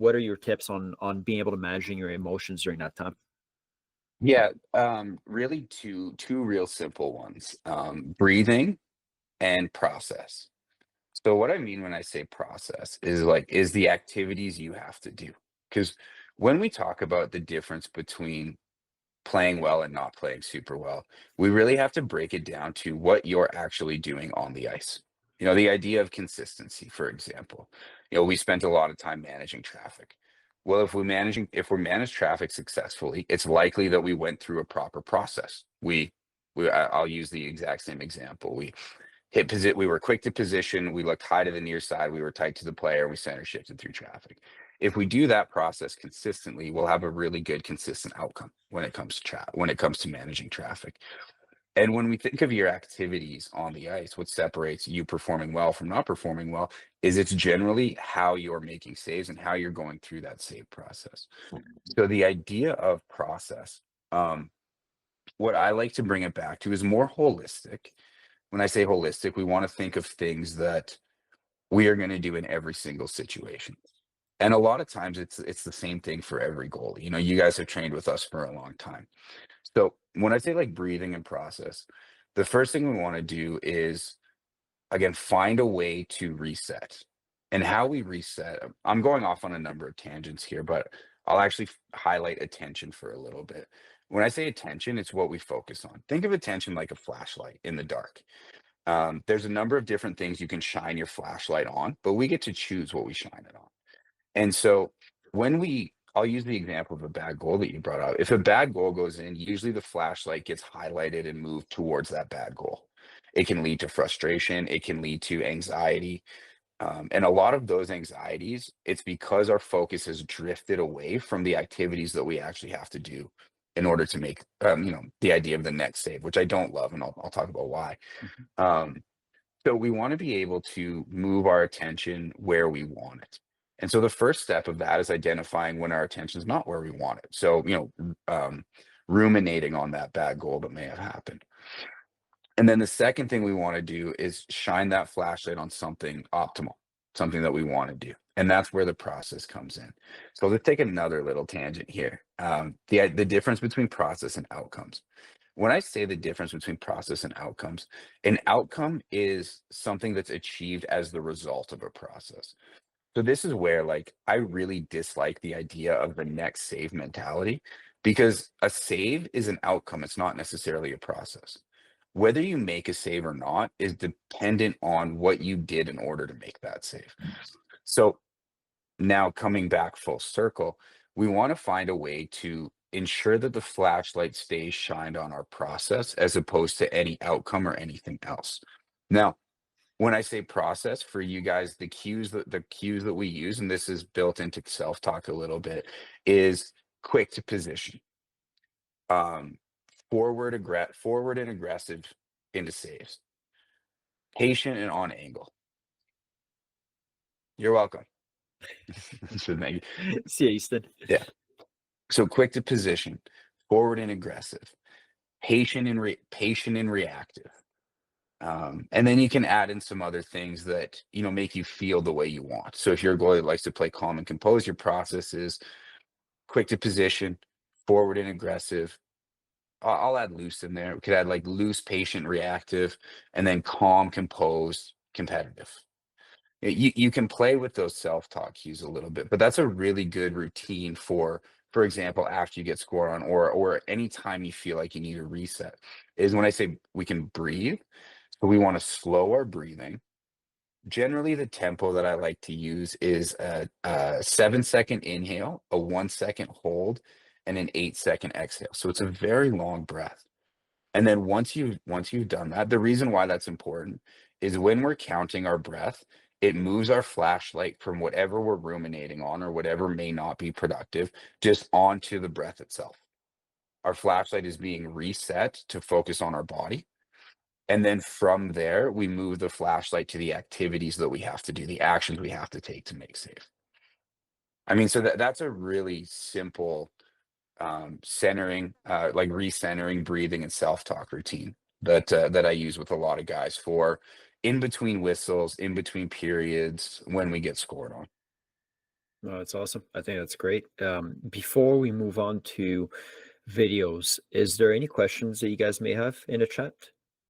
what are your tips on being able to managing your emotions during that time? Yeah, really two real simple ones. Breathing and process. So what I mean when I say process is is the activities you have to do. Because when we talk about the difference between playing well and not playing super well, we really have to break it down to what you're actually doing on the ice. The idea of consistency, for example. We spent a lot of time managing traffic. Well, if we manage traffic successfully, it's likely that we went through a proper process. I'll use the exact same example. We were quick to position, we looked high to the near side, we were tight to the player, we center shifted through traffic. If we do that process consistently, we'll have a really good consistent outcome when it comes to managing traffic. And when we think of your activities on the ice, what separates you performing well from not performing well is it's generally how you're making saves and how you're going through that save process. So the idea of process, um, what I like to bring it back to is more holistic. When I say holistic, we want to think of things that we are going to do in every single situation. And a lot of times it's the same thing for every goalie. You guys have trained with us for a long time. So when I say like breathing and process, the first thing we want to do is again find a way to reset. And how we reset, I'm going off on a number of tangents here, but I'll actually highlight attention for a little bit. When I say attention, it's what we focus on. Think of attention like a flashlight in the dark. There's a number of different things you can shine your flashlight on, but we get to choose what we shine it on. And so I'll use the example of a bad goal that you brought up. If a bad goal goes in, usually the flashlight gets highlighted and moved towards that bad goal. It can lead to frustration, it can lead to anxiety. And a lot of those anxieties, it's because our focus has drifted away from the activities that we actually have to do in order to make, the idea of the next save, which I don't love, and I'll talk about why. Mhm. Um, so we want to be able to move our attention where we want it. And so the first step of that is identifying when our attention is not where we want it. So, ruminating on that bad goal that may have happened. And then the second thing we want to do is shine that flashlight on something optimal, something that we want to do. And that's where the process comes in. So let's take another little tangent here. The difference between process and outcomes. When I say the difference between process and outcomes, an outcome is something that's achieved as the result of a process. So this is where I really dislike the idea of the next save mentality because a save is an outcome, it's not necessarily a process. Whether you make a save or not is dependent on what you did in order to make that save. So now coming back full circle, we want to find a way to ensure that the flashlight stays shined on our process as opposed to any outcome or anything else. Now, when I say process for you guys, the cues that we use, and this is built into self-talk a little bit, is quick to position, um, forward and aggressive into saves, patient and on angle. You're welcome. So thank you. See ya, Easton. Yeah. So quick to position, forward and aggressive, patient and reactive. And then you can add in some other things that make you feel the way you want. So if you're a goalie that likes to play calm and composed, your process is quick to position, forward and aggressive. I'll add loose in there. We could add like loose, patient, reactive, and then calm, composed, competitive. You can play with those self-talk cues a little bit, but that's a really good routine for example, after you get scored on or anytime you feel like you need a reset, is when I say we can breathe. So we want to slow our breathing. Generally, the tempo that I like to use is a 7-second inhale, a 1-second hold, and an 8-second exhale. So it's a very long breath. And then once you've done that, the reason why that's important is when we're counting our breath, it moves our flashlight from whatever we're ruminating on or whatever may not be productive, just onto the breath itself. Our flashlight is being reset to focus on our body. And then from there, we move the flashlight to the activities that we have to do, the actions we have to take to make safe. I mean, so that's a really simple centering, like recentering, breathing, and self-talk routine that I use with a lot of guys for in between whistles, in between periods when we get scored on. No, that's awesome. I think that's great. Before we move on to videos, is there any questions that you guys may have in the chat?